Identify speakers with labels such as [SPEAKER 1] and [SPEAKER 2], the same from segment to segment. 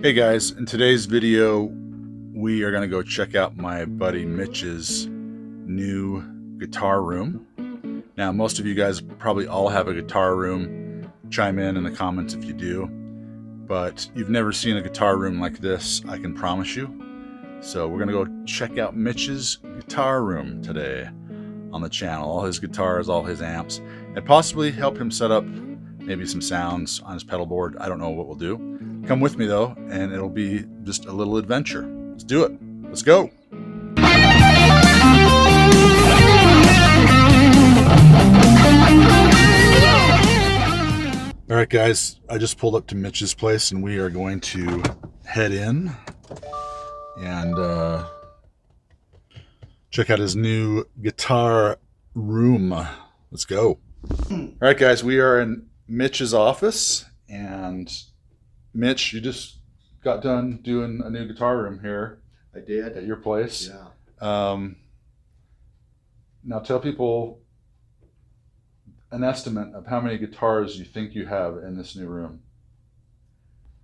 [SPEAKER 1] Hey guys, in today's video we are going to go check out my buddy Mitch's new guitar room. Now most of you guys probably all have a guitar room. Chime in the comments if you do. But you've never seen a guitar room like this, I can promise you. So we're going to go check out Mitch's guitar room today on the channel. All his guitars, all his amps, and possibly help him set up maybe some sounds on his pedal board. I don't know what we'll do. Come with me though, and it'll be just a little adventure. Let's do it. Let's go. All right, guys, I just pulled up to Mitch's place and we are going to head in and check out his new guitar room. Let's go. All right, guys, we are in Mitch's office, and Mitch, you just got done doing a new guitar room here.
[SPEAKER 2] I did.
[SPEAKER 1] At your place.
[SPEAKER 2] Yeah.
[SPEAKER 1] Now tell people an estimate of how many guitars you think you have in this new room.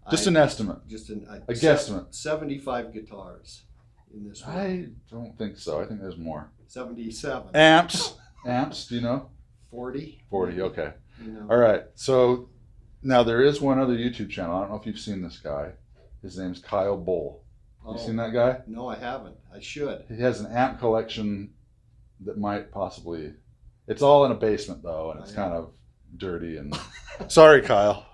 [SPEAKER 1] Just an estimate.
[SPEAKER 2] Just a
[SPEAKER 1] guesstimate.
[SPEAKER 2] 75 guitars in this room.
[SPEAKER 1] I don't think so. I think there's more.
[SPEAKER 2] 77.
[SPEAKER 1] Amps. Do you know?
[SPEAKER 2] 40.
[SPEAKER 1] 40, okay.
[SPEAKER 2] You know.
[SPEAKER 1] All right. So now there is one other YouTube channel. I don't know if you've seen this guy. His name's Kyle Bull. You seen that guy?
[SPEAKER 2] No, I haven't. I should.
[SPEAKER 1] He has an amp collection that might possibly... It's all in a basement though, and it's kind of dirty and... Sorry, Kyle.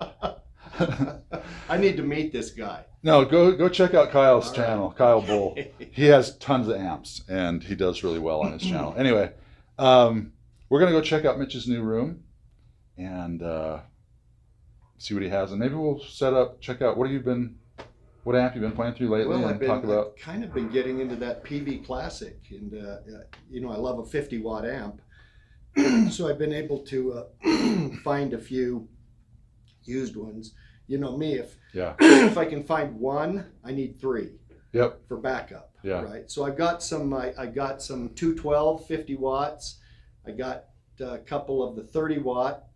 [SPEAKER 2] I need to meet this guy.
[SPEAKER 1] No, go check out Kyle's channel,
[SPEAKER 2] right.
[SPEAKER 1] Kyle Bull. He has tons of amps, and he does really well on his channel. Anyway, we're going to go check out Mitch's new room and see what he has. And maybe we'll check out, what amp you've been playing through lately,
[SPEAKER 2] Well,
[SPEAKER 1] I've
[SPEAKER 2] kind of been getting into that Peavy Classic, and you know, I love a 50-watt amp. So I've been able to find a few used ones. You know me, if I can find one, I need three.
[SPEAKER 1] Yep.
[SPEAKER 2] For backup.
[SPEAKER 1] Yeah.
[SPEAKER 2] Right. So I've got some. I got some 212 50 watts. I got a couple of the 30-watt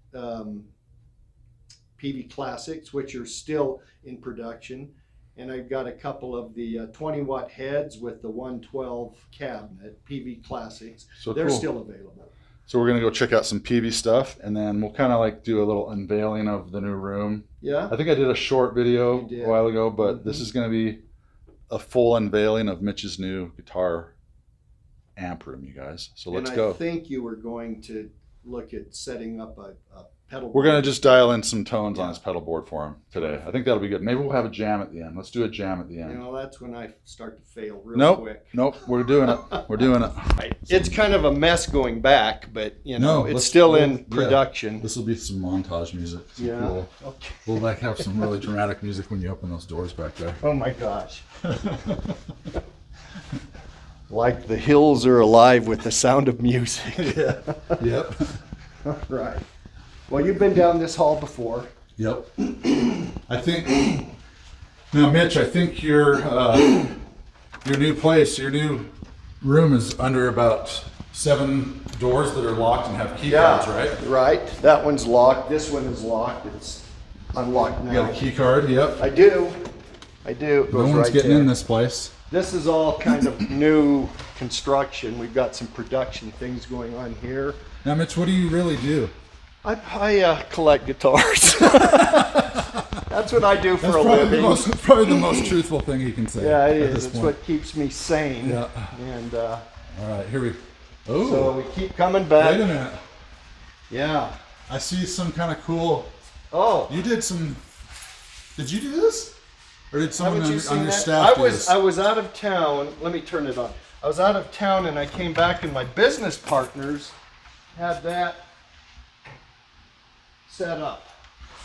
[SPEAKER 2] Peavy Classics, which are still in production, and I've got a couple of the 20-watt heads with the 112 cabinet Peavy Classics.
[SPEAKER 1] So
[SPEAKER 2] they're
[SPEAKER 1] cool.
[SPEAKER 2] still available.
[SPEAKER 1] So we're going to go check out some Peavy stuff, and then we'll kind of like do a little unveiling of the new room.
[SPEAKER 2] Yeah.
[SPEAKER 1] I think I did a short video
[SPEAKER 2] You did.
[SPEAKER 1] a while ago, but this is going to be a full unveiling of Mitch's new guitar amp room, you guys. So let's go.
[SPEAKER 2] I think you were going to look at setting up a pedal.
[SPEAKER 1] We're going to just dial in some tones on his pedal board for him today. I think that'll be good. Maybe we'll have a jam at the end. Let's do a jam at the end.
[SPEAKER 2] You know, that's when I start to fail real quick.
[SPEAKER 1] Nope, we're doing it. We're doing it.
[SPEAKER 2] It's kind of a mess going back, but you know, it's still in production.
[SPEAKER 1] Yeah. This will be some montage music.
[SPEAKER 2] Yeah.
[SPEAKER 1] Cool.
[SPEAKER 2] Okay.
[SPEAKER 1] We'll like have some really dramatic music when you open those doors back there.
[SPEAKER 2] Oh my gosh. Like the hills are alive with the sound of music.
[SPEAKER 1] Yeah. Yep.
[SPEAKER 2] All right. Well, you've been down this hall before.
[SPEAKER 1] Yep. I think now, Mitch, I think your new place, your new room is under about 7 doors that are locked and have key cards, right?
[SPEAKER 2] Right. That one's locked. This one is locked. It's unlocked now.
[SPEAKER 1] You got a key card? Yep.
[SPEAKER 2] I do. It goes
[SPEAKER 1] No one's
[SPEAKER 2] right
[SPEAKER 1] getting
[SPEAKER 2] there.
[SPEAKER 1] in this place.
[SPEAKER 2] This is all kind of new construction. We've got some production things going on here.
[SPEAKER 1] Now, Mitch, what do you really do?
[SPEAKER 2] I collect guitars. That's what I do for a living.
[SPEAKER 1] Probably the most truthful thing you can say.
[SPEAKER 2] Yeah, it is. It's what keeps me sane.
[SPEAKER 1] Yeah.
[SPEAKER 2] And
[SPEAKER 1] all right, here we. Oh.
[SPEAKER 2] so we keep coming back.
[SPEAKER 1] Wait a minute.
[SPEAKER 2] Yeah.
[SPEAKER 1] I see some kind of cool.
[SPEAKER 2] Oh.
[SPEAKER 1] You did some. Did you do this? Or did someone on your
[SPEAKER 2] that?
[SPEAKER 1] staff do this?
[SPEAKER 2] I was out of town. Let me turn it on. I was out of town and I came back and my business partners had that set up.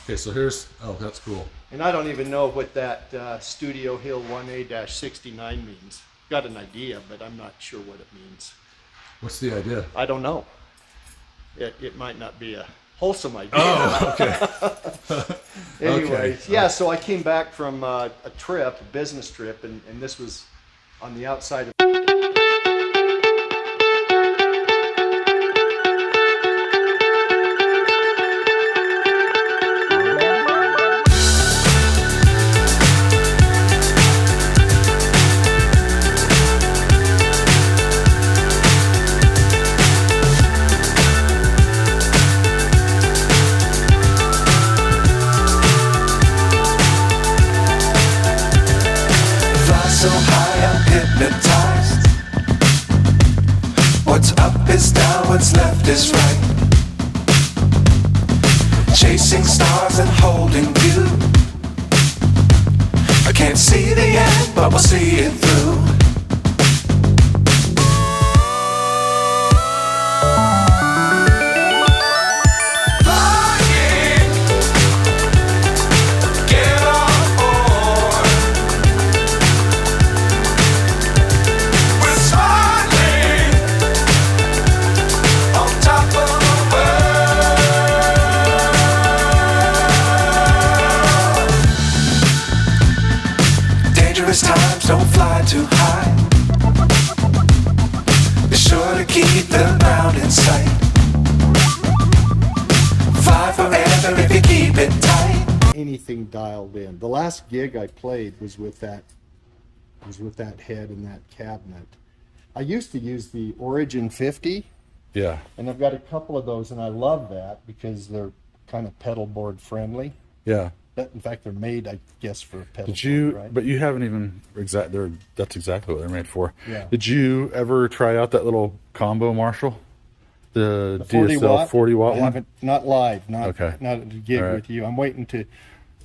[SPEAKER 1] Okay, so here's. Oh, that's cool.
[SPEAKER 2] And I don't even know what that Studio Hill 1A-69 means. Got an idea, but I'm not sure what it means.
[SPEAKER 1] What's the idea?
[SPEAKER 2] I don't know. It might not be a wholesome idea.
[SPEAKER 1] Oh, okay.
[SPEAKER 2] Anyways, yeah, so I came back from a business trip, and this was on the outside of
[SPEAKER 3] so high I'm hypnotized. What's up is down, what's left is right. Chasing stars and holding you. I can't see the end, but we'll see it through. Times don't fly too high. Be sure to keep the ground in sight. Fly forever if you keep it tight.
[SPEAKER 2] Anything dialed in. The last gig I played was with that head and that cabinet. I used to use the Origin 50.
[SPEAKER 1] Yeah.
[SPEAKER 2] And I've got a couple of those, and I love that because they're kind of pedal board friendly.
[SPEAKER 1] Yeah.
[SPEAKER 2] In fact, they're made, I guess, for a pedal
[SPEAKER 1] Did you?
[SPEAKER 2] board, right?
[SPEAKER 1] But you haven't even that's exactly what they're made for.
[SPEAKER 2] Yeah.
[SPEAKER 1] Did you ever try out that little combo, Marshall? The
[SPEAKER 2] 40
[SPEAKER 1] DSL
[SPEAKER 2] watt?
[SPEAKER 1] 40 watt
[SPEAKER 2] I
[SPEAKER 1] one?
[SPEAKER 2] haven't, not live, not
[SPEAKER 1] Okay.
[SPEAKER 2] not at a gig
[SPEAKER 1] All right.
[SPEAKER 2] with you. I'm waiting to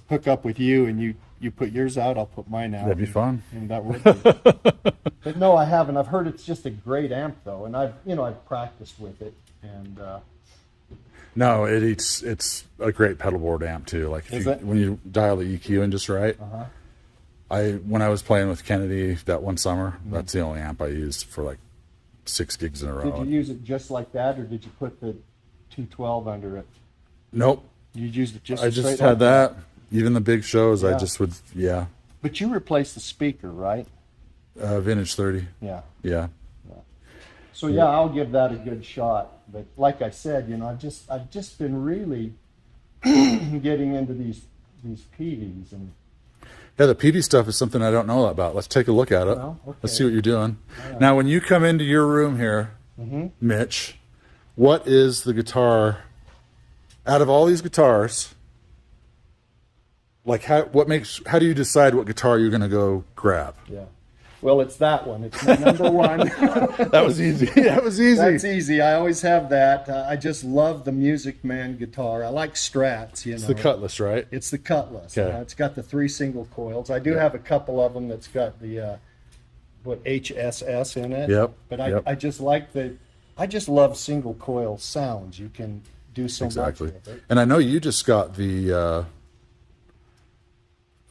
[SPEAKER 2] hook up with you, and you put yours out, I'll put mine out.
[SPEAKER 1] That'd be fun.
[SPEAKER 2] And that would be. But no, I haven't. I've heard it's just a great amp though, and I've practiced with it, and
[SPEAKER 1] No, it's a great pedal board amp too. Like
[SPEAKER 2] Is it?
[SPEAKER 1] when you dial the EQ in just right. When I was playing with Kennedy that one summer, that's the only amp I used for like 6 gigs in a row.
[SPEAKER 2] did you use it just like that, or did you put the 212 under it?
[SPEAKER 1] Nope.
[SPEAKER 2] You used it just
[SPEAKER 1] I
[SPEAKER 2] straight
[SPEAKER 1] just
[SPEAKER 2] like
[SPEAKER 1] had that. Even the big shows, I
[SPEAKER 2] Yeah.
[SPEAKER 1] just would, yeah.
[SPEAKER 2] But you replaced the speaker, right?
[SPEAKER 1] Vintage 30.
[SPEAKER 2] Yeah.
[SPEAKER 1] Yeah.
[SPEAKER 2] So yeah, I'll give that a good shot. But like I said, I've just been really getting into these Peavies, and
[SPEAKER 1] Yeah, the Peavy stuff is something I don't know about. Let's take a look at it.
[SPEAKER 2] Well, okay.
[SPEAKER 1] Let's see what you're doing. Now, when you come into your room here, Mitch, what is the guitar, out of all these guitars, like how do you decide what guitar you're going to go grab?
[SPEAKER 2] yeah. Well, it's that one. It's my number one.
[SPEAKER 1] That was easy. That was easy.
[SPEAKER 2] That's easy. I always have that. I just love the Music Man guitar. I like Strats,
[SPEAKER 1] It's the Cutlass, right?
[SPEAKER 2] It's the Cutlass.
[SPEAKER 1] Okay.
[SPEAKER 2] It's got the 3 single coils. I do have a couple of them that's got the HSS in it.
[SPEAKER 1] Yep,
[SPEAKER 2] But
[SPEAKER 1] yep.
[SPEAKER 2] I just like I just love single coil sounds. You can do so
[SPEAKER 1] Exactly.
[SPEAKER 2] much with it.
[SPEAKER 1] And I know you just got the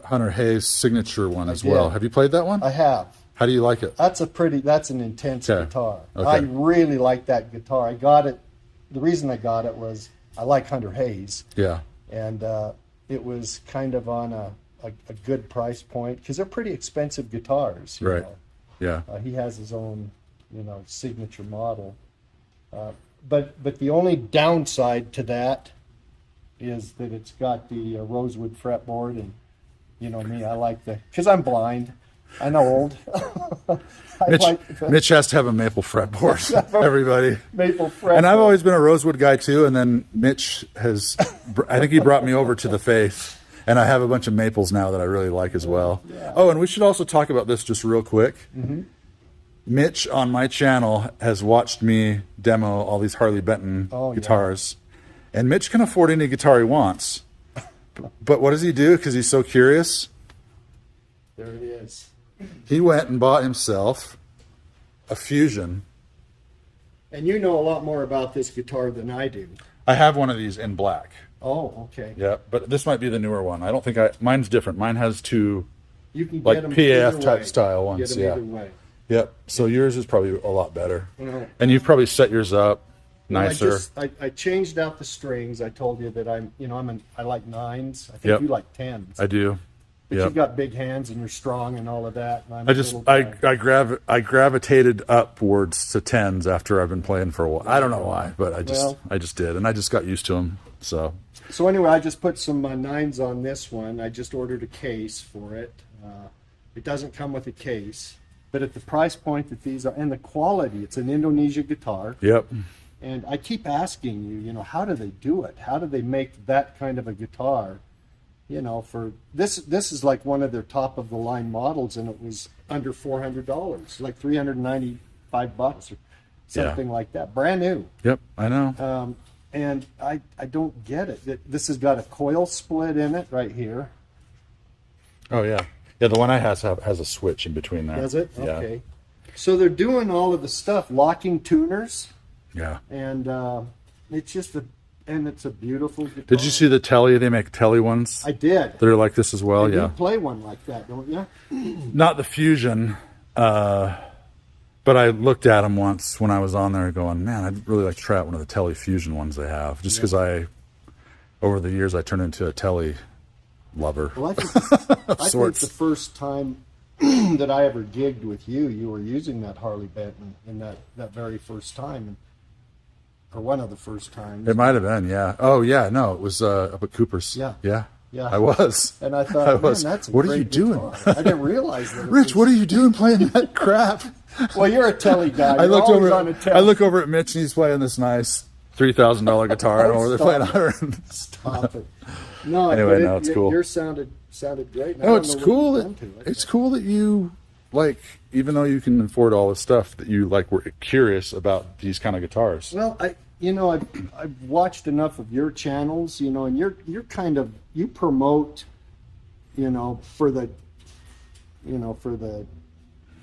[SPEAKER 1] Hunter Hayes signature one as well.
[SPEAKER 2] did.
[SPEAKER 1] Have you played that one?
[SPEAKER 2] I have.
[SPEAKER 1] How do you like it?
[SPEAKER 2] That's an intense
[SPEAKER 1] Okay.
[SPEAKER 2] guitar.
[SPEAKER 1] Okay.
[SPEAKER 2] I really like that guitar. I got it. The reason I got it was I like Hunter Hayes,
[SPEAKER 1] Yeah.
[SPEAKER 2] and it was kind of on a good price point because they're pretty expensive guitars. you
[SPEAKER 1] Right.
[SPEAKER 2] know.
[SPEAKER 1] Yeah.
[SPEAKER 2] He has his own, signature model. But the only downside to that is that it's got the rosewood fretboard, and me, I like because I'm blind. I'm old.
[SPEAKER 1] Mitch has to have a maple fretboard. Everybody.
[SPEAKER 2] Maple fretboard.
[SPEAKER 1] And I've always been a rosewood guy too. And then Mitch I think he brought me over to the faith. And I have a bunch of maples now that I really like as well.
[SPEAKER 2] Yeah.
[SPEAKER 1] Oh, and we should also talk about this just real quick. Mitch on my channel has watched me demo all these Harley Benton guitars. And Mitch can afford any guitar he wants. But what does he do? Because he's so curious.
[SPEAKER 2] There it is.
[SPEAKER 1] He went and bought himself a Fusion.
[SPEAKER 2] And you know a lot more about this guitar than I do.
[SPEAKER 1] I have one of these in black.
[SPEAKER 2] Oh, okay.
[SPEAKER 1] Yeah, but this might be the newer one. I don't think mine's different. Mine has two
[SPEAKER 2] You can
[SPEAKER 1] like
[SPEAKER 2] get them
[SPEAKER 1] PAF
[SPEAKER 2] either
[SPEAKER 1] type
[SPEAKER 2] way.
[SPEAKER 1] style
[SPEAKER 2] Get
[SPEAKER 1] ones.
[SPEAKER 2] 'em
[SPEAKER 1] Yeah.
[SPEAKER 2] either way.
[SPEAKER 1] Yep. So yours is probably a lot better.
[SPEAKER 2] Well,
[SPEAKER 1] And you've probably set yours up nicer.
[SPEAKER 2] I changed out the strings. I told you that I like 9s. I think
[SPEAKER 1] Yep.
[SPEAKER 2] you like 10s.
[SPEAKER 1] I do.
[SPEAKER 2] But
[SPEAKER 1] Yep.
[SPEAKER 2] you've got big hands and you're strong and all of that. And I'm
[SPEAKER 1] I
[SPEAKER 2] a
[SPEAKER 1] just
[SPEAKER 2] little guy.
[SPEAKER 1] I gravitated upwards to 10s after I've been playing for a while. I don't know why, but I just did, and I just got used to them. So
[SPEAKER 2] So anyway, I just put some 9s on this one. I just ordered a case for it. It doesn't come with a case, but at the price point that these are, and the quality, it's an Indonesia guitar.
[SPEAKER 1] yep.
[SPEAKER 2] And I keep asking you, how do they do it? How do they make that kind of a guitar you know, for this is like one of their top of the line models, and it was under $400, like $395 or something like that, brand new.
[SPEAKER 1] Yep, I know.
[SPEAKER 2] And I don't get it. This has got a coil split in it right here.
[SPEAKER 1] Oh yeah, yeah. The one I has a switch in between there.
[SPEAKER 2] Does it?
[SPEAKER 1] Yeah.
[SPEAKER 2] Okay. So they're doing all of the stuff, locking tuners,
[SPEAKER 1] Yeah.
[SPEAKER 2] and it's just it's a beautiful guitar.
[SPEAKER 1] Did you see the Telly? They make Telly ones.
[SPEAKER 2] I did.
[SPEAKER 1] They're like this as well.
[SPEAKER 2] You
[SPEAKER 1] Yeah.
[SPEAKER 2] play one like that, don't you?
[SPEAKER 1] Not the Fusion, but I looked at them once when I was on there, going, man, I'd really like to try out one of the Telly Fusion ones they have, just because over the years, I turned into a Telly lover.
[SPEAKER 2] Well, I think the first time that I ever gigged with you, you were using that Harley Benton in that very first time, or one of the first times.
[SPEAKER 1] It might have been, yeah. Oh, yeah, no, it was up at Cooper's.
[SPEAKER 2] Yeah.
[SPEAKER 1] Yeah.
[SPEAKER 2] Yeah.
[SPEAKER 1] I was.
[SPEAKER 2] And I thought, man, that's a
[SPEAKER 1] what are
[SPEAKER 2] great
[SPEAKER 1] you doing?
[SPEAKER 2] guitar. I didn't realize that.
[SPEAKER 1] Rich, what are you doing playing that crap?
[SPEAKER 2] Well, you're a Telly guy.
[SPEAKER 1] I look
[SPEAKER 2] Telly.
[SPEAKER 1] over at Mitch, and he's playing this nice $3,000 guitar, and over there playing $100.
[SPEAKER 2] Stop it. No,
[SPEAKER 1] anyway, no, it's cool.
[SPEAKER 2] Yours sounded great.
[SPEAKER 1] No, it's cool. It's cool that you, like, even though you can afford all this stuff, that you like were curious about these kind of guitars.
[SPEAKER 2] Well, I've watched enough of your channels, you know, and you're kind of, you promote, you know, for the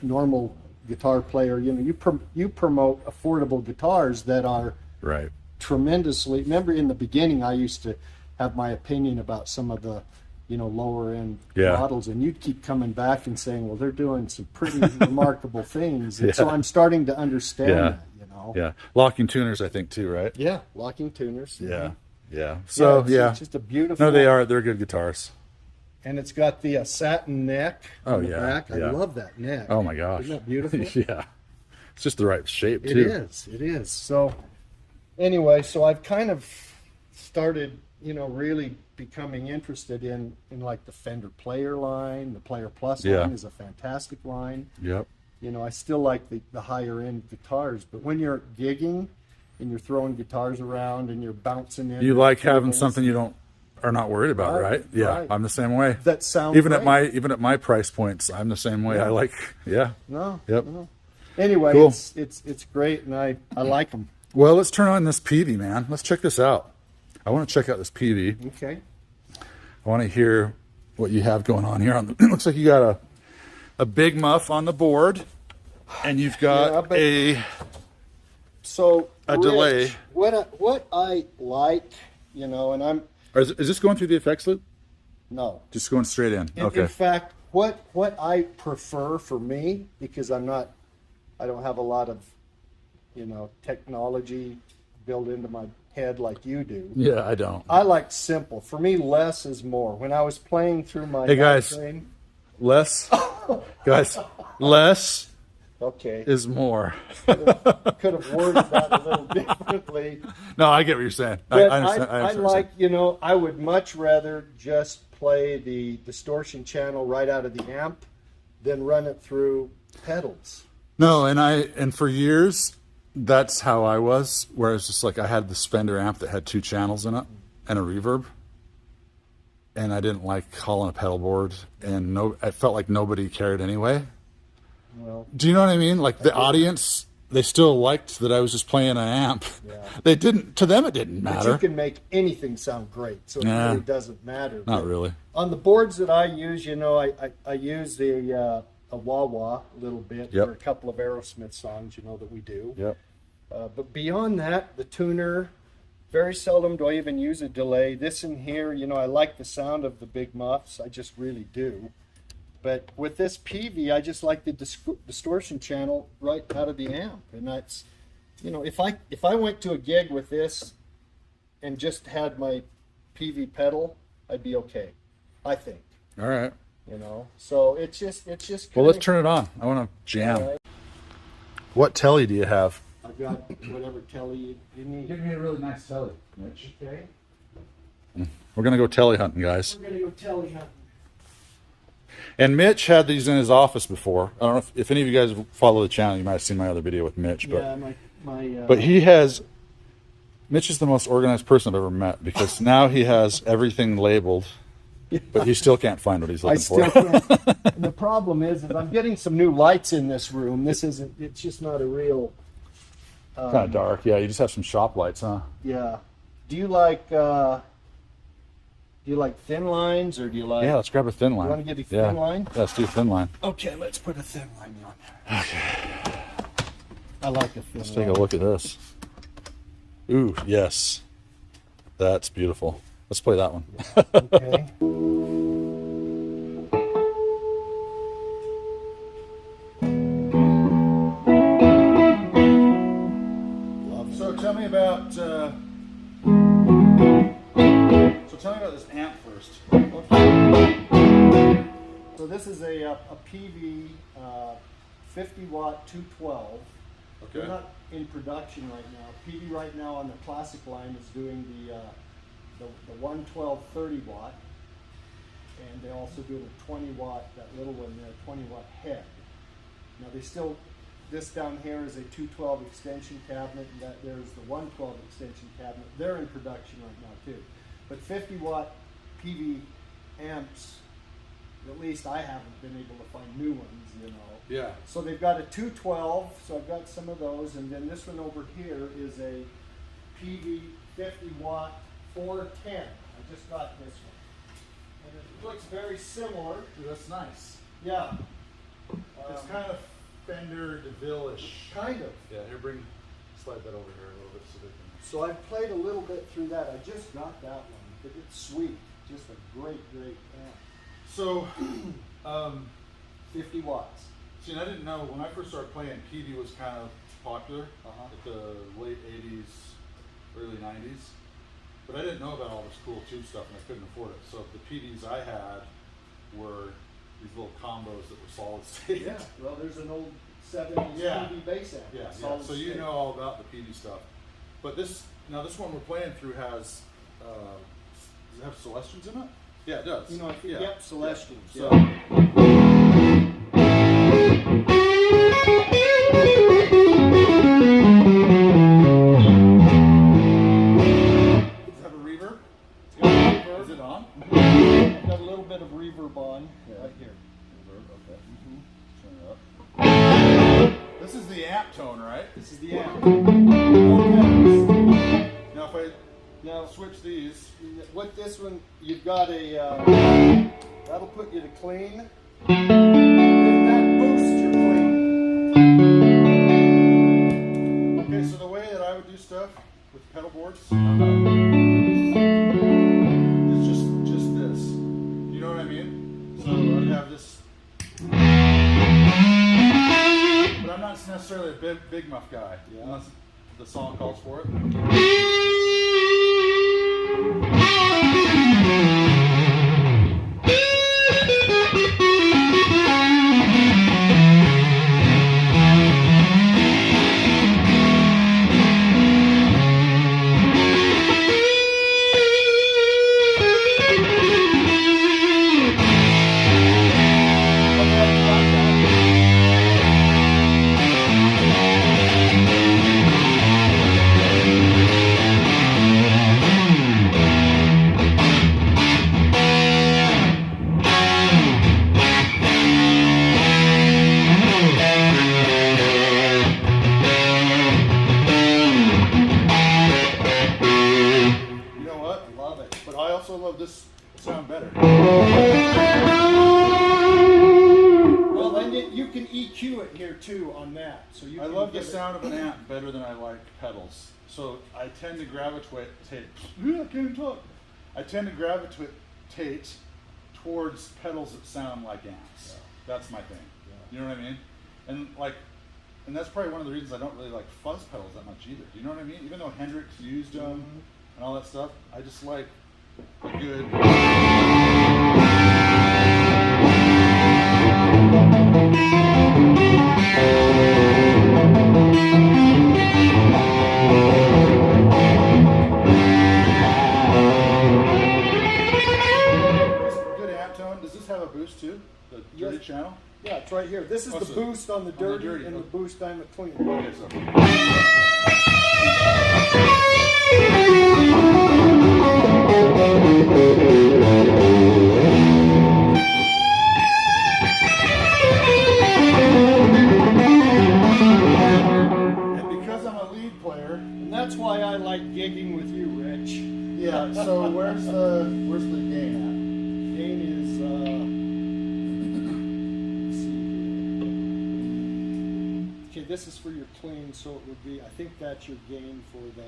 [SPEAKER 2] normal guitar player, you know, you promote affordable guitars that are
[SPEAKER 1] Right.
[SPEAKER 2] tremendously. Remember in the beginning, I used to have my opinion about some of the, you know, lower end models, and you'd keep coming back and saying, well, they're doing some pretty remarkable things. And so I'm starting to understand that, you know.
[SPEAKER 1] Yeah. Locking tuners, I think, too, right?
[SPEAKER 2] Yeah, locking tuners.
[SPEAKER 1] Yeah. Yeah. So,
[SPEAKER 2] it's just a beautiful.
[SPEAKER 1] No, they are. They're good guitars.
[SPEAKER 2] And it's got the satin neck on the back. I
[SPEAKER 1] yeah.
[SPEAKER 2] love that neck.
[SPEAKER 1] Oh, my gosh.
[SPEAKER 2] Isn't that beautiful?
[SPEAKER 1] Yeah. It's just the right shape,
[SPEAKER 2] It
[SPEAKER 1] too.
[SPEAKER 2] It is. So anyway, so I've kind of started, you know, really becoming interested in like the Fender Player line. The Player Plus line is a fantastic line.
[SPEAKER 1] Yep.
[SPEAKER 2] You know, I still like the higher end guitars, but when you're gigging and you're throwing guitars around and you're bouncing in,
[SPEAKER 1] You like having something you are not worried about, right? Yeah,
[SPEAKER 2] right.
[SPEAKER 1] I'm the same way.
[SPEAKER 2] that sounds
[SPEAKER 1] Even
[SPEAKER 2] great.
[SPEAKER 1] at my price points, I'm the same way. I like,
[SPEAKER 2] No.
[SPEAKER 1] Yep.
[SPEAKER 2] No. Anyway,
[SPEAKER 1] Cool.
[SPEAKER 2] it's great, and I like them.
[SPEAKER 1] Well, let's turn on this Peavy, man. Let's check this out. I want to check out this Peavy.
[SPEAKER 2] Okay.
[SPEAKER 1] I want to hear what you have going on here. It looks like you got a big muff on the board, and you've got
[SPEAKER 2] So
[SPEAKER 1] a delay.
[SPEAKER 2] What I like, you know, and I'm
[SPEAKER 1] Is this going through the effects loop?
[SPEAKER 2] no.
[SPEAKER 1] Just going straight in. Okay.
[SPEAKER 2] In fact, what I prefer for me, because I don't have a lot of, you know, technology built into my head like you do.
[SPEAKER 1] Yeah, I don't.
[SPEAKER 2] I like simple. For me, less is more. When I was playing through my
[SPEAKER 1] Hey, guys.
[SPEAKER 2] train,
[SPEAKER 1] Less, guys, less
[SPEAKER 2] okay,
[SPEAKER 1] is more.
[SPEAKER 2] could have worded that a little differently.
[SPEAKER 1] No, I get what you're saying.
[SPEAKER 2] But
[SPEAKER 1] I understand. I
[SPEAKER 2] I
[SPEAKER 1] understand what you're
[SPEAKER 2] like, you know, I would much rather just play the distortion channel right out of the amp than run it through pedals.
[SPEAKER 1] No, and for years, that's how I was, where it's just like I had the Fender amp that had 2 channels in it and a reverb, and I didn't like hauling a pedal board, and I felt like nobody cared anyway.
[SPEAKER 2] Well,
[SPEAKER 1] Do you know what I mean? Like the audience, they still liked that I was just playing an amp.
[SPEAKER 2] Yeah.
[SPEAKER 1] They didn't. To them, it didn't
[SPEAKER 2] but
[SPEAKER 1] matter.
[SPEAKER 2] you can make anything sound great, so it
[SPEAKER 1] Nah.
[SPEAKER 2] really doesn't matter.
[SPEAKER 1] Not
[SPEAKER 2] But
[SPEAKER 1] really.
[SPEAKER 2] on the boards that I use, you know, I use a wah-wah a little bit
[SPEAKER 1] Yep.
[SPEAKER 2] for a couple of Aerosmith songs, you know, that we do.
[SPEAKER 1] Yep.
[SPEAKER 2] But beyond that, the tuner, very seldom do I even use a delay. This in here, you know, I like the sound of the big muffs. I just really do. But with this Peavy, I just like the distortion channel right out of the amp. And that's, you know, if I went to a gig with this and just had my Peavy pedal, I'd be okay, I think.
[SPEAKER 1] All right.
[SPEAKER 2] You know, so it's just.
[SPEAKER 1] Well, let's turn it on. I want to jam.
[SPEAKER 2] All right.
[SPEAKER 1] What telly do you have?
[SPEAKER 2] I've got whatever telly you need.
[SPEAKER 1] me a really nice telly, Mitch.
[SPEAKER 2] Okay,
[SPEAKER 1] We're gonna go telly hunting, guys.
[SPEAKER 2] we're gonna go telly hunting.
[SPEAKER 1] And Mitch had these in his office before. I don't know if any of you guys follow the channel, you might have seen my other video with Mitch. But
[SPEAKER 2] Yeah, my.
[SPEAKER 1] but Mitch is the most organized person I've ever met, because now he has everything labeled. But you still can't find what he's looking
[SPEAKER 2] I still
[SPEAKER 1] for.
[SPEAKER 2] can't. And the problem is I'm getting some new lights in this room. This isn't, it's just not a real.
[SPEAKER 1] Kind of dark. Yeah, you just have some shop lights, huh?
[SPEAKER 2] Yeah. Do you like thin lines, or do you like?
[SPEAKER 1] Yeah, let's grab a thin line.
[SPEAKER 2] You want to get a thin line?
[SPEAKER 1] Yeah, let's do a thin line.
[SPEAKER 2] Okay, let's put a thin line on there. Okay. I like a thin
[SPEAKER 1] Let's
[SPEAKER 2] line.
[SPEAKER 1] take a look at this. Ooh, yes. That's beautiful. Let's play that one.
[SPEAKER 2] Okay.
[SPEAKER 1] So tell me about this amp first.
[SPEAKER 2] Okay. So this is a Peavy 50 watt 212. They're
[SPEAKER 1] Okay.
[SPEAKER 2] not in production right now. Peavy right now on the classic line is doing the 112 30 watt, and they also do the 20 watt, that little one there, 20 watt head. Now they still, this down here is a 212 extension cabinet, and that there's the 112 extension cabinet. They're in production right now too. But 50 watt Peavy amps, at least I haven't been able to find new ones, you know.
[SPEAKER 1] Yeah.
[SPEAKER 2] So they've got a 212, so I've got some of those, and then this one over here is a Peavy 50 watt 410. I just got this one. And it looks very similar.
[SPEAKER 1] Dude, that's nice.
[SPEAKER 2] Yeah.
[SPEAKER 1] It's kind of Fender DeVille-ish.
[SPEAKER 2] Kind of.
[SPEAKER 1] Yeah, here, slide that over here a little bit so they can.
[SPEAKER 2] So I've played a little bit through that. I just got that one, but it's sweet. Just a great amp.
[SPEAKER 1] So,
[SPEAKER 2] 50 watts.
[SPEAKER 1] see, and I didn't know, when I first started playing, Peavy was kind of popular at the late 80s, early 90s. But I didn't know about all this cool tube stuff, and I couldn't afford it. So the Peavys I had were these little combos that were solid state.
[SPEAKER 2] Yeah, well, there's an old 70s
[SPEAKER 1] Yeah.
[SPEAKER 2] Peavy bass amp.
[SPEAKER 1] Yeah,
[SPEAKER 2] solid
[SPEAKER 1] so you
[SPEAKER 2] state.
[SPEAKER 1] know all about the Peavy stuff. But this one we're playing through has, does it have Celestians in it? Yeah, it does.
[SPEAKER 2] You know, I think,
[SPEAKER 1] yeah.
[SPEAKER 2] yep, Celestians.
[SPEAKER 1] So, does it have a reverb?
[SPEAKER 2] It's got a reverb.
[SPEAKER 1] Is it on?
[SPEAKER 2] I've got a little bit of reverb on right here.
[SPEAKER 1] Okay. Turn it up. This is the amp tone, right?
[SPEAKER 2] This is the amp.
[SPEAKER 1] Now if I
[SPEAKER 2] Now,
[SPEAKER 1] switch these,
[SPEAKER 2] with this one, you've got a, that'll put you to clean. And that boosts your clean.
[SPEAKER 1] okay, so the way that I would do stuff with pedal boards is just this. You know what I mean? So I'd have this, but I'm not necessarily a big muff guy, unless the song calls for it. This sound better.
[SPEAKER 2] Well, then you can EQ it here too on that. So you.
[SPEAKER 1] I
[SPEAKER 2] can
[SPEAKER 1] love the
[SPEAKER 2] give it-
[SPEAKER 1] sound of an amp better than I like pedals. So I tend to gravitate. I can't talk. I tend to gravitate towards pedals that sound like amps.
[SPEAKER 2] Yeah.
[SPEAKER 1] That's my thing. You know what I mean? And that's probably one of the reasons I don't really like fuzz pedals that much either. Do you know what I mean? Even though Hendrix used them and all that stuff, I just like a good. Good amp tone. Does this have a boost too? The dirty
[SPEAKER 2] Yes.
[SPEAKER 1] channel?
[SPEAKER 2] Yeah, it's right here. This is
[SPEAKER 1] Oh,
[SPEAKER 2] the
[SPEAKER 1] so
[SPEAKER 2] boost on the
[SPEAKER 1] the
[SPEAKER 2] dirty,
[SPEAKER 1] dirty,
[SPEAKER 2] and the
[SPEAKER 1] okay.
[SPEAKER 2] boost on the clean.
[SPEAKER 1] Okay, so. where's the gain
[SPEAKER 2] Gain is, let's see here. Okay, this is for your clean, so it would be, I think that's your gain for the,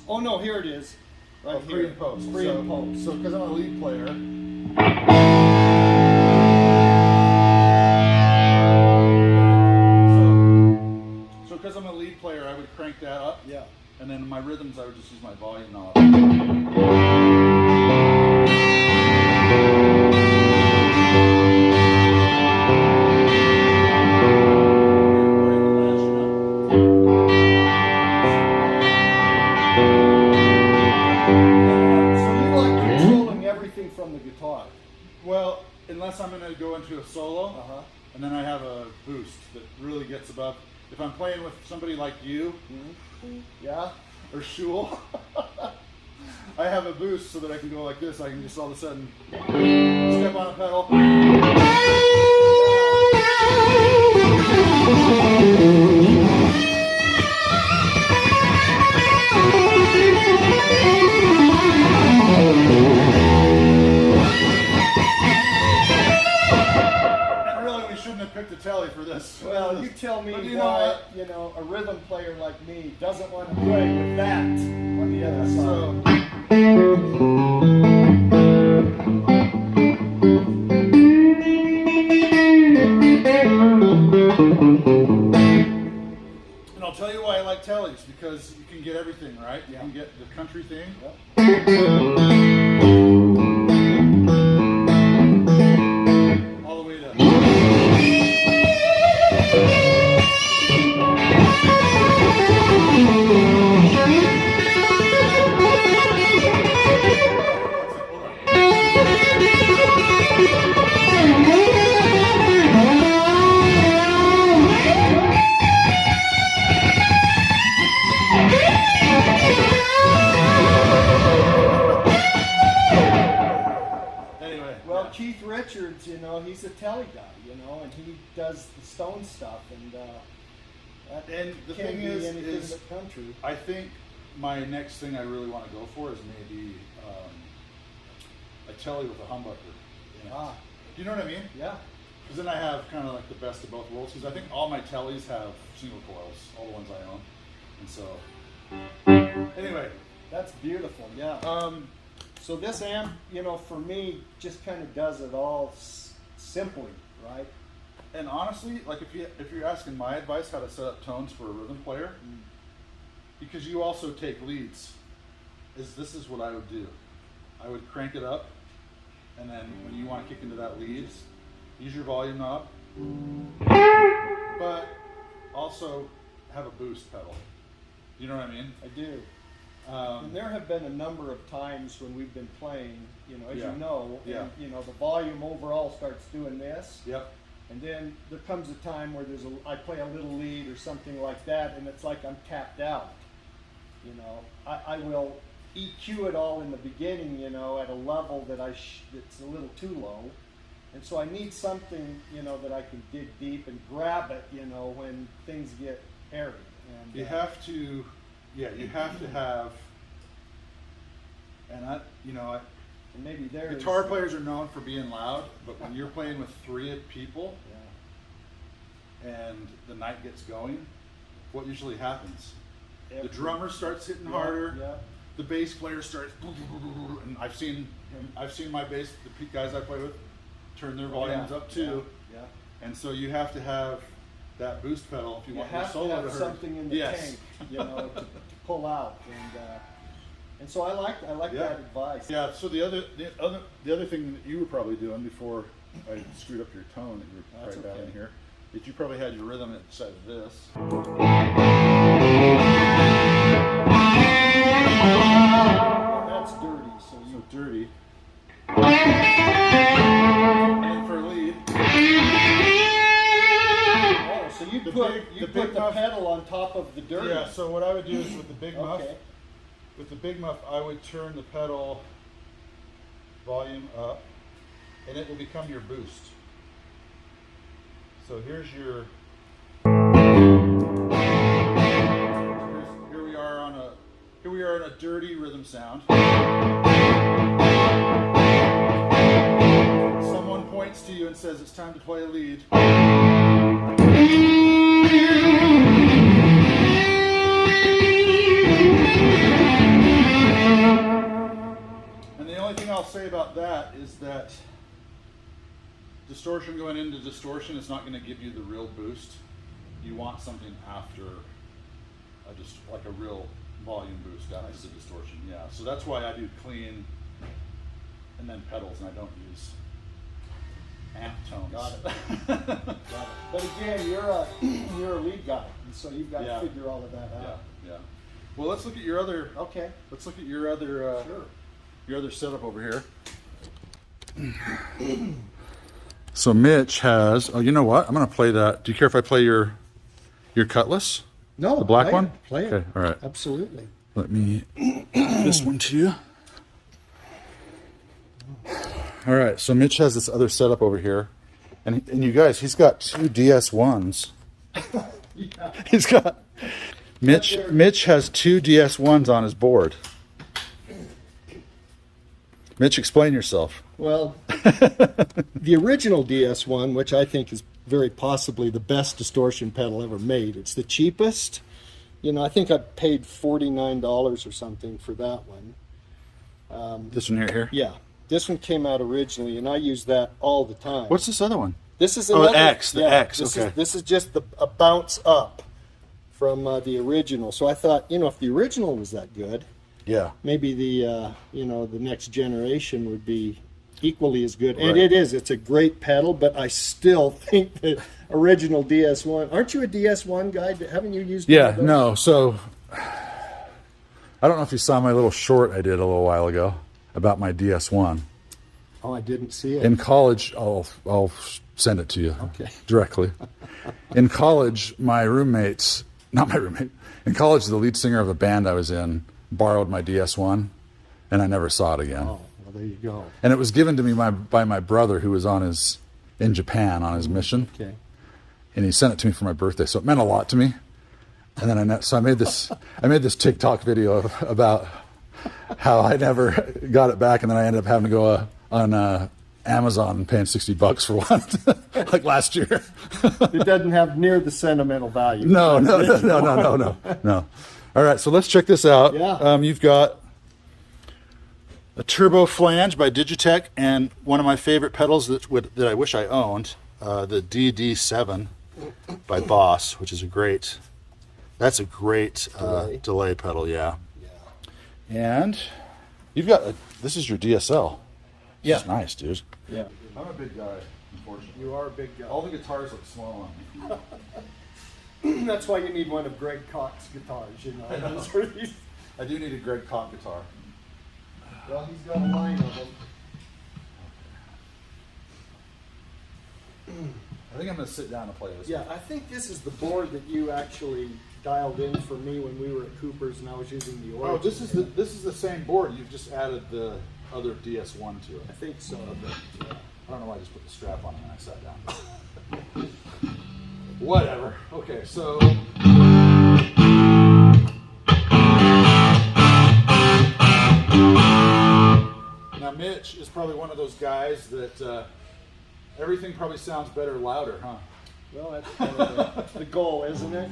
[SPEAKER 2] oh no, here it is. Right
[SPEAKER 1] at?
[SPEAKER 2] here.
[SPEAKER 1] Pre and post.
[SPEAKER 2] Pre and post.
[SPEAKER 1] So because I'm a lead player. So because I'm a lead player, I would crank that up.
[SPEAKER 2] Yeah.
[SPEAKER 1] And then my rhythms, I would just use my volume knob.
[SPEAKER 2] From the guitar.
[SPEAKER 1] Well, unless I'm going to go into a solo,
[SPEAKER 2] Uh-huh.
[SPEAKER 1] and then I have a boost that really gets above. If I'm playing with somebody like you,
[SPEAKER 2] Yeah.
[SPEAKER 1] or Shul, I have a boost so that I can go like this. I can just all of a sudden step on a pedal. Picked a telly for this.
[SPEAKER 2] Well, you tell me
[SPEAKER 1] But you
[SPEAKER 2] why,
[SPEAKER 1] know what?
[SPEAKER 2] you know, a rhythm player like me doesn't want to play with that on the other side.
[SPEAKER 1] And I'll tell you why I like tellies, because you can get everything, right? You
[SPEAKER 2] Yeah.
[SPEAKER 1] can get the country thing.
[SPEAKER 2] Yep.
[SPEAKER 1] All the way to.
[SPEAKER 2] Keith Richards, you know, he's a telly guy, you know, and he does the Stone stuff, and
[SPEAKER 1] And the
[SPEAKER 2] can't
[SPEAKER 1] thing
[SPEAKER 2] be
[SPEAKER 1] is
[SPEAKER 2] anything but country.
[SPEAKER 1] I think my next thing I really want to go for is maybe a telly with a humbucker in it.
[SPEAKER 2] Ah,
[SPEAKER 1] Do you know what I mean?
[SPEAKER 2] yeah.
[SPEAKER 1] Because then I have kind of like the best of both worlds. Because I think all my tellies have single coils, all the ones I own, and so anyway,
[SPEAKER 2] That's beautiful, yeah. So this amp, you know, for me, just kind of does it all simply, right?
[SPEAKER 1] and honestly, like if you're asking my advice how to set up tones for a rhythm player, because you also take leads, this is what I would do. I would crank it up, and then when you want to kick into that lead, use your volume knob, but also have a boost pedal. You know what I mean?
[SPEAKER 2] I do. And there have been a number of times when we've been playing, you know, as
[SPEAKER 1] Yeah.
[SPEAKER 2] you know,
[SPEAKER 1] Yeah.
[SPEAKER 2] and, you know, the volume overall starts doing this,
[SPEAKER 1] Yep.
[SPEAKER 2] and then there comes a time where I play a little lead or something like that, and it's like I'm tapped out. You know, I will EQ it all in the beginning, you know, at a level that that's a little too low, and so I need something, you know, that I can dig deep and grab it, you know, when things get hairy. And
[SPEAKER 1] You have to, you have to have, and
[SPEAKER 2] and maybe there's
[SPEAKER 1] guitar players are known for being loud, but when you're playing with 3 people and the night gets going, what usually happens? The drummer starts hitting harder.
[SPEAKER 2] Yeah.
[SPEAKER 1] The bass player starts, and I've seen my bass, the guys I play with, turn their volumes up too.
[SPEAKER 2] Yeah.
[SPEAKER 1] And so you have to have that boost pedal if you
[SPEAKER 2] You
[SPEAKER 1] want your
[SPEAKER 2] have to
[SPEAKER 1] solo
[SPEAKER 2] have
[SPEAKER 1] to hurt.
[SPEAKER 2] something in the tank, you know, to pull out, and so I like that advice.
[SPEAKER 1] Yeah. So the other thing that you were probably doing before I screwed up your tone that you were
[SPEAKER 2] That's
[SPEAKER 1] right down
[SPEAKER 2] okay.
[SPEAKER 1] in here, is you probably had your rhythm inside of this.
[SPEAKER 2] That's dirty. So you
[SPEAKER 1] Dirty. And then for lead.
[SPEAKER 2] oh, so you
[SPEAKER 1] The
[SPEAKER 2] put
[SPEAKER 1] big-
[SPEAKER 2] you
[SPEAKER 1] the
[SPEAKER 2] put
[SPEAKER 1] big
[SPEAKER 2] the
[SPEAKER 1] muff-
[SPEAKER 2] pedal on top of the dirty.
[SPEAKER 1] Yeah. So what I would do is with the big muff.
[SPEAKER 2] Okay.
[SPEAKER 1] With the big muff, I would turn the pedal volume up, and it will become your boost. So here's your. Here we are on a dirty rhythm sound. points to you and says it's time to play a lead. And the only thing I'll say about that is that distortion going into distortion is not going to give you the real boost. You want something after like a real volume boost after the distortion. Yeah, so that's why I do clean and then pedals, and I don't use amp tones.
[SPEAKER 2] Got it. Got it. But again, you're a lead guy, and so you've got to figure all of that out.
[SPEAKER 1] Yeah. Well, let's look at your other.
[SPEAKER 2] Okay.
[SPEAKER 1] Let's look at your other.
[SPEAKER 2] Sure.
[SPEAKER 1] Your other setup over here. So Mitch has. Oh, you know what? I'm going to play that. Do you care if I play your Cutlass?
[SPEAKER 2] No,
[SPEAKER 1] the black
[SPEAKER 2] play
[SPEAKER 1] one.
[SPEAKER 2] It, play it.
[SPEAKER 1] Okay. All right.
[SPEAKER 2] Absolutely.
[SPEAKER 1] Let me give this one to you. All right. So Mitch has this other setup over here, and you guys, he's got 2 DS1s.
[SPEAKER 2] Yeah.
[SPEAKER 1] He's got Mitch has 2 DS1s on his board. Mitch, explain yourself.
[SPEAKER 2] Well, the original DS1, which I think is very possibly the best distortion pedal ever made. It's the cheapest. You know, I think I paid $49 or something for that one.
[SPEAKER 1] This one here?
[SPEAKER 2] Yeah. This one came out originally, and I use that all the time.
[SPEAKER 1] What's this other one?
[SPEAKER 2] This is
[SPEAKER 1] another,
[SPEAKER 2] the
[SPEAKER 1] X. The X. Okay.
[SPEAKER 2] This is just a bounce up from the original. So I thought, you know, if the original was that good,
[SPEAKER 1] yeah,
[SPEAKER 2] maybe the the next generation would be equally as good. And
[SPEAKER 1] right.
[SPEAKER 2] it is. It's a great pedal, but I still think the original DS1. Aren't you a DS1 guy? Haven't you used?
[SPEAKER 1] Yeah. No. So I don't know if you saw my little short I did a little while ago about my DS1.
[SPEAKER 2] Oh, I didn't see it.
[SPEAKER 1] In college, I'll send it to you.
[SPEAKER 2] Okay.
[SPEAKER 1] Directly. In college, my roommates, not my roommate, in college, the lead singer of a band I was in borrowed my DS1, and I never saw it again.
[SPEAKER 2] Oh, well, there you go.
[SPEAKER 1] And it was given to me by my brother, who was in Japan on his mission.
[SPEAKER 2] Okay.
[SPEAKER 1] And he sent it to me for my birthday, so it meant a lot to me. And then I made this TikTok video about how I never got it back, and then I ended up having to go on Amazon and paying $60 for one, like last year.
[SPEAKER 2] It doesn't have near the sentimental value.
[SPEAKER 1] No. All right, so let's check this out.
[SPEAKER 2] Yeah.
[SPEAKER 1] You've got a turbo flange by Digitech, and one of my favorite pedals that I wish I owned, the DD7 by Boss, which is a great delay pedal. Yeah. And you've got this is your DSL.
[SPEAKER 2] Yeah.
[SPEAKER 1] It's nice, dude.
[SPEAKER 2] Yeah.
[SPEAKER 1] I'm a big guy, unfortunately.
[SPEAKER 2] You are a big guy.
[SPEAKER 1] All the guitars look small on me.
[SPEAKER 2] That's why you need one of Greg Koch's guitars, you know.
[SPEAKER 1] I do need a Greg Koch guitar.
[SPEAKER 2] Well, he's got a line of them.
[SPEAKER 1] I think I'm going to sit down and play this.
[SPEAKER 2] Yeah, I think this is the board that you actually dialed in for me when we were at Cooper's and I was using the Origin.
[SPEAKER 1] Oh, this is the same board. You've just added the other DS1 to it.
[SPEAKER 2] I think so.
[SPEAKER 1] Okay. Yeah. I don't know why I just put the strap on and I sat down. Whatever. Okay, so now Mitch is probably one of those guys that everything probably sounds better louder, huh?
[SPEAKER 2] Well, that's kind of the goal, isn't it?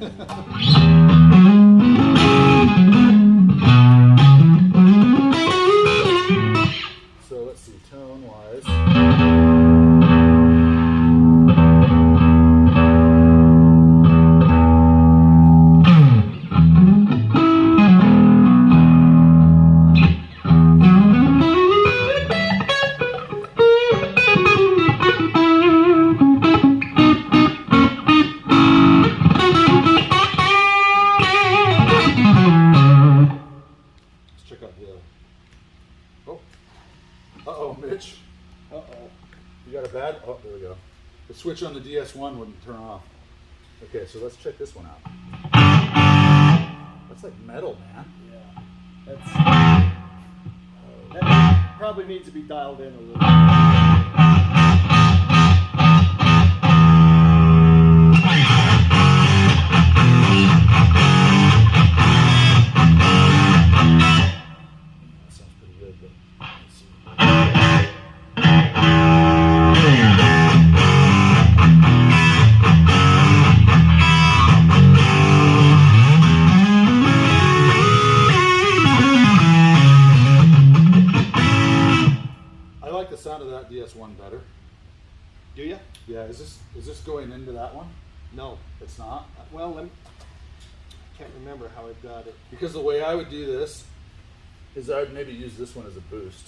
[SPEAKER 1] So let's see, tone-wise. Mitch.
[SPEAKER 2] Uh-oh.
[SPEAKER 1] You got a bad? Oh, there we go. The switch on the DS1 wouldn't turn off. Okay, so let's check this one out. That's like metal, man.
[SPEAKER 2] Yeah. That probably needs to be dialed in a little bit.
[SPEAKER 1] That sounds pretty good, but let's see. going into that one?
[SPEAKER 2] No.
[SPEAKER 1] It's not?
[SPEAKER 2] Well, can't remember how I've got it.
[SPEAKER 1] Because the way I would do this is I would maybe use this one as a boost.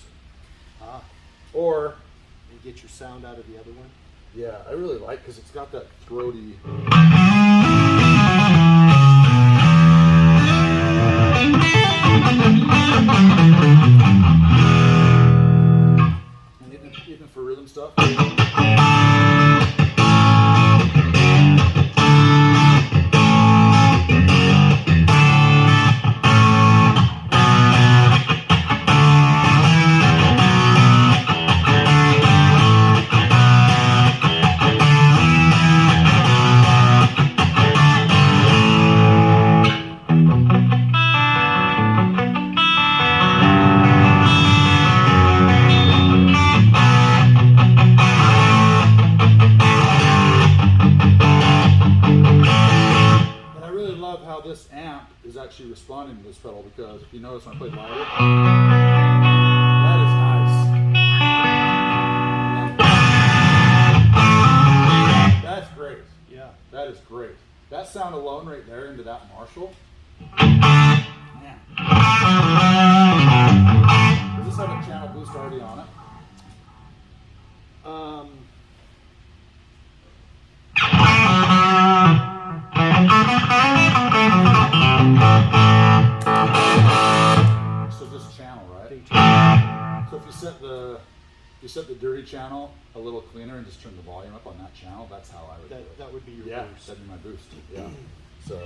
[SPEAKER 1] Or,
[SPEAKER 2] And get your sound out of the other one.
[SPEAKER 1] yeah, I really like, because it's got that throaty. Even for rhythm stuff. This amp is actually responding to this pedal, because if you notice when I play louder, that is nice. That's great.
[SPEAKER 2] Yeah.
[SPEAKER 1] That is great. That sound alone right there into that Marshall. Man. Does this have a channel boost already on it? So just channel, right? So if you set the dirty channel a little cleaner and just turn the volume up on that channel, that's how I would do it.
[SPEAKER 2] That would be your boost.
[SPEAKER 1] That'd be my boost. Yeah. So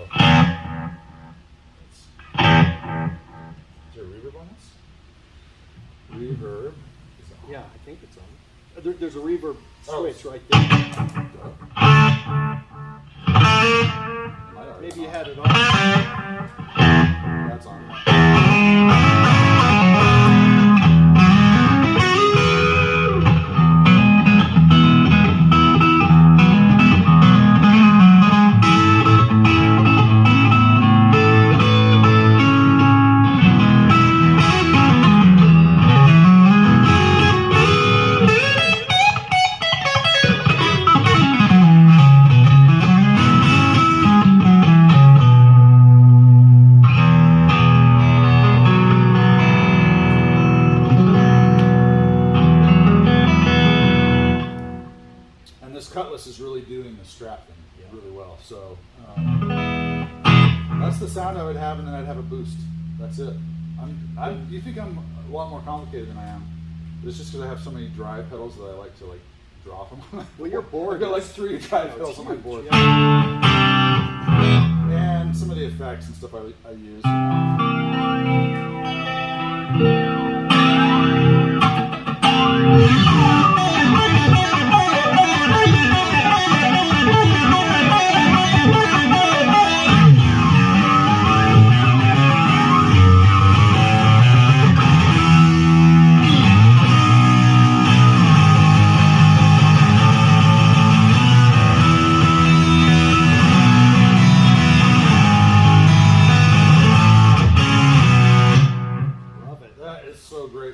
[SPEAKER 1] is there a reverb on this? Reverb.
[SPEAKER 2] Yeah, I think it's on. There's a reverb switch right there. Maybe you had it on.
[SPEAKER 1] That's on. This Cutlass is really doing the Strat thing really well. So that's the sound I would have, and then I'd have a boost. That's it. You think I'm a lot more complicated than I am? But it's just because I have so many drive pedals that I like to drop them.
[SPEAKER 2] Well, your board.
[SPEAKER 1] I've got like 3 drive pedals on my board.
[SPEAKER 2] Yeah.
[SPEAKER 1] And some of the effects and stuff I use.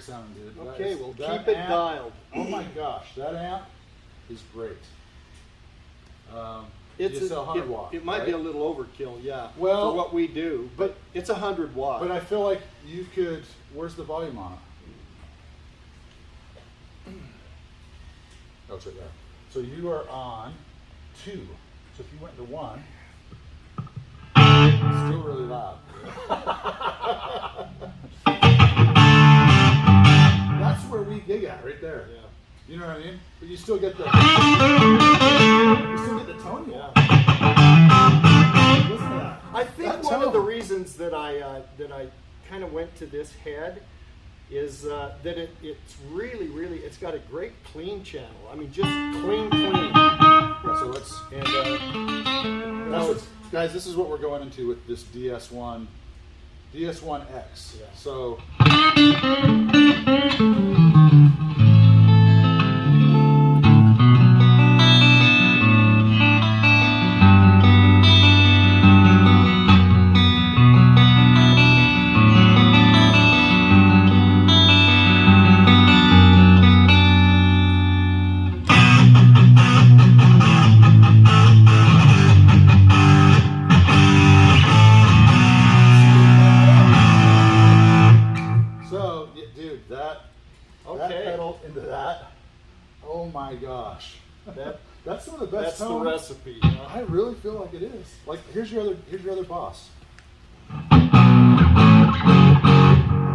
[SPEAKER 1] Sounding, dude.
[SPEAKER 2] Okay, we'll keep it dialed.
[SPEAKER 1] Oh my gosh, that amp is great.
[SPEAKER 2] It's
[SPEAKER 1] a 100 watt.
[SPEAKER 2] It might be a little overkill, yeah.
[SPEAKER 1] Well,
[SPEAKER 2] for what we do, but it's 100 watt.
[SPEAKER 1] But I feel like you could. Where's the volume on it? Oh, it's right there. So you are on 2. So if you went to 1, it's still really loud. That's where we gig at, right there.
[SPEAKER 2] Yeah.
[SPEAKER 1] You know what I mean? But you still get the tone. Yeah. Listen to that.
[SPEAKER 2] I think one of the reasons that I kind of went to this head is that it's really it's got a great clean channel. I mean, just clean.
[SPEAKER 1] Yeah, so let's guys, this is what we're going into with this DS1X. Yeah. So. some of the best
[SPEAKER 4] That's the
[SPEAKER 1] tone?
[SPEAKER 4] recipe. You know?
[SPEAKER 1] I really feel like it is. Like, here's your other boss.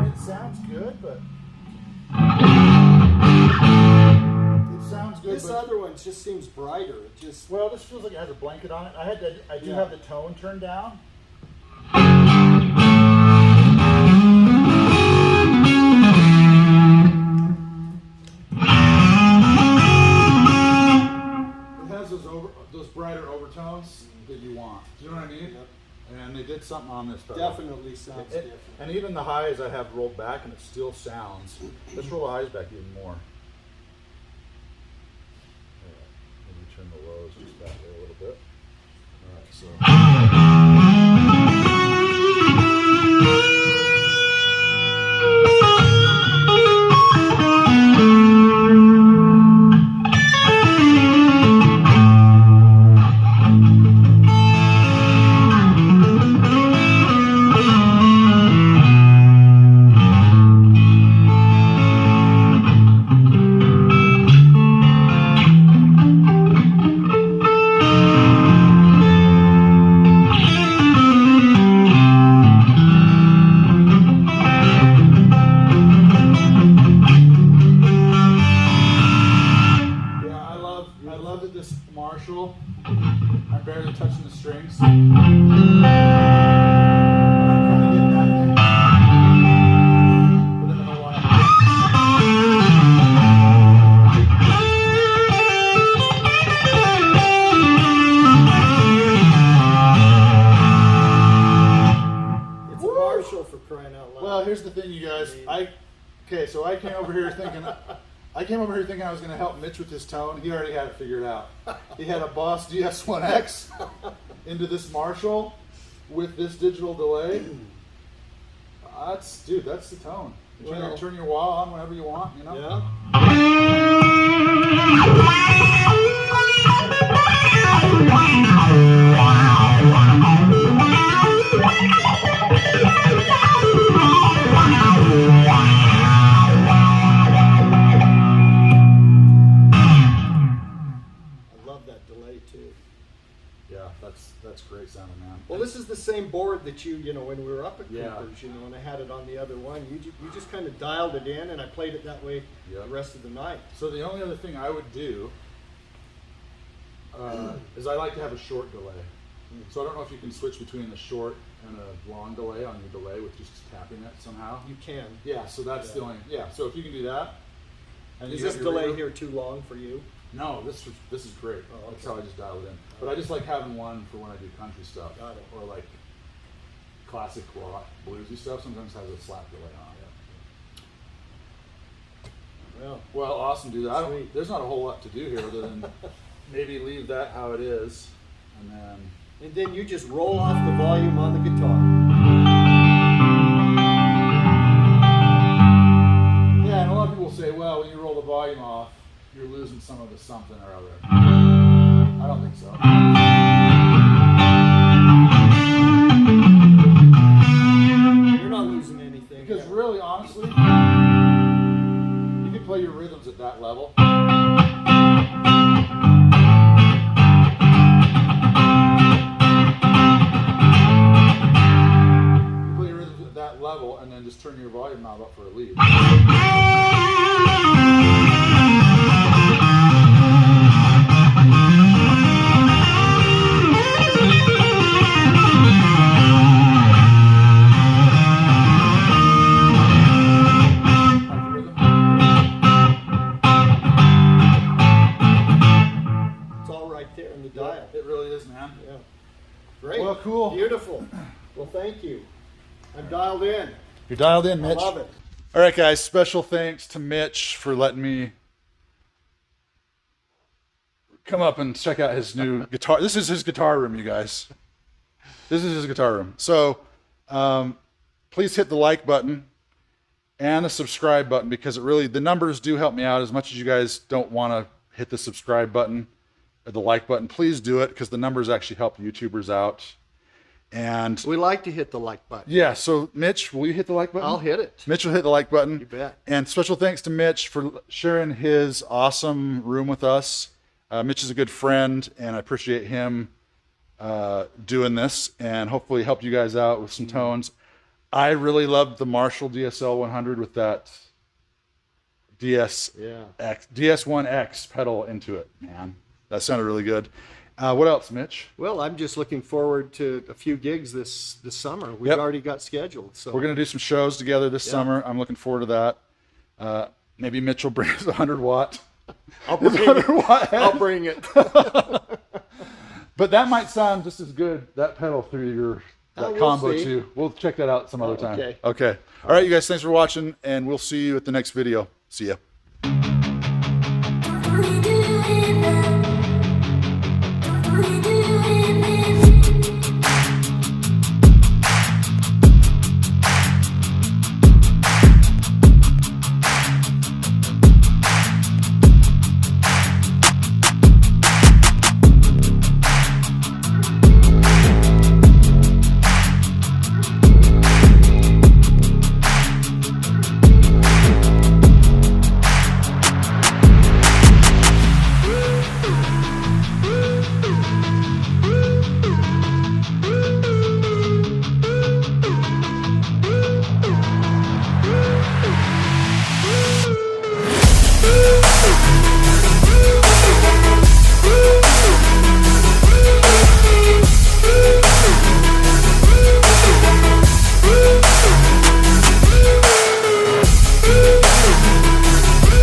[SPEAKER 1] It sounds good, but it sounds good.
[SPEAKER 4] This other one just seems brighter. It just
[SPEAKER 1] Well, this feels like it has a blanket on it. I do have the tone turned down. It has those brighter overtones that you want. Do you know what I mean?
[SPEAKER 4] Yep.
[SPEAKER 1] And they did something on this.
[SPEAKER 4] definitely sounds different.
[SPEAKER 1] And even the highs I have rolled back, and it still sounds. Let's roll the highs back even more. Maybe turn the lows just that way a little bit. All right, so. Marshall. I'm barely touching the strings. I'm trying to get that thing. But then I want
[SPEAKER 4] It's a Marshall for crying out loud.
[SPEAKER 1] Well, here's the thing, you guys. I came over here thinking I was going to help Mitch with his tone. He already had it figured out. He had a Boss DS1X into this Marshall with this digital delay. That's the tone. You turn your wah on whenever you want, you know?
[SPEAKER 4] Yeah. I love that delay too.
[SPEAKER 1] Yeah, that's great sounding, man.
[SPEAKER 4] Well, this is the same board that you know, when we were up at
[SPEAKER 1] Yeah.
[SPEAKER 4] Cooper's, you know, and I had it on the other one. You just kind of dialed it in, and I played it that way
[SPEAKER 1] Yep.
[SPEAKER 4] the rest of the night.
[SPEAKER 1] So the only other thing I would do is I like to have a short delay. So I don't know if you can switch between a short and a long delay on your delay with just tapping it somehow.
[SPEAKER 4] You can.
[SPEAKER 1] Yeah, so that's the only, so if you can do that. And
[SPEAKER 4] Is
[SPEAKER 1] you
[SPEAKER 4] this
[SPEAKER 1] have your
[SPEAKER 4] delay
[SPEAKER 1] reverb-
[SPEAKER 4] here too long for you?
[SPEAKER 1] No, this is great.
[SPEAKER 4] Oh,
[SPEAKER 1] That's
[SPEAKER 4] okay.
[SPEAKER 1] how I just dialed it in. But I just like having one for when I do country stuff.
[SPEAKER 4] Got it.
[SPEAKER 1] Or like classic rock, bluesy stuff sometimes has a slap delay on it.
[SPEAKER 4] Well,
[SPEAKER 1] Well, awesome, dude.
[SPEAKER 4] Sweet.
[SPEAKER 1] There's not a whole lot to do here other than maybe leave that how it is, and then
[SPEAKER 4] and then you just roll off the volume on the guitar.
[SPEAKER 1] yeah. And a lot of people say, well, when you roll the volume off, you're losing some of the something or other. I don't think so.
[SPEAKER 4] You're not losing anything.
[SPEAKER 1] Because
[SPEAKER 4] Yeah.
[SPEAKER 1] really, honestly, you can play your rhythms at that level. You play your rhythms at that level, and then just turn your volume knob up for a lead. Like rhythm.
[SPEAKER 4] It's all right there in the dial.
[SPEAKER 1] It really is, man.
[SPEAKER 4] Yeah. Great.
[SPEAKER 1] Well, cool.
[SPEAKER 4] Beautiful. Well, thank you. I'm dialed in.
[SPEAKER 1] You're dialed in,
[SPEAKER 4] I
[SPEAKER 1] Mitch.
[SPEAKER 4] love it.
[SPEAKER 1] All right, guys. Special thanks to Mitch for letting me come up and check out his new guitar. This is his guitar room, you guys. This is his guitar room. So please hit the like button and the subscribe button, because the numbers do help me out. As much as you guys don't want to hit the subscribe button or the like button, please do it, because the numbers actually help YouTubers out. And
[SPEAKER 2] We like to hit the like button.
[SPEAKER 1] yeah, so Mitch, will you hit the like button?
[SPEAKER 2] I'll hit it.
[SPEAKER 1] Mitch will hit the like button.
[SPEAKER 2] You bet.
[SPEAKER 1] And special thanks to Mitch for sharing his awesome room with us. Mitch is a good friend, and I appreciate him doing this, and hopefully helped you guys out with some tones. I really loved the Marshall DSL 100 with that DS1X pedal into it, man. That sounded really good. What else, Mitch?
[SPEAKER 4] Well, I'm just looking forward to a few gigs this summer. We've already got scheduled. So
[SPEAKER 1] we're going to do some shows together this summer. I'm looking forward to that. Maybe Mitch will bring us a 100-watt.
[SPEAKER 4] I'll bring it.
[SPEAKER 1] But that might sound just as good, that pedal through your combo
[SPEAKER 4] see.
[SPEAKER 1] too. We'll check that out some other time.
[SPEAKER 4] Okay.
[SPEAKER 1] All right, you guys, thanks for watching, and we'll see you at the next video. See ya.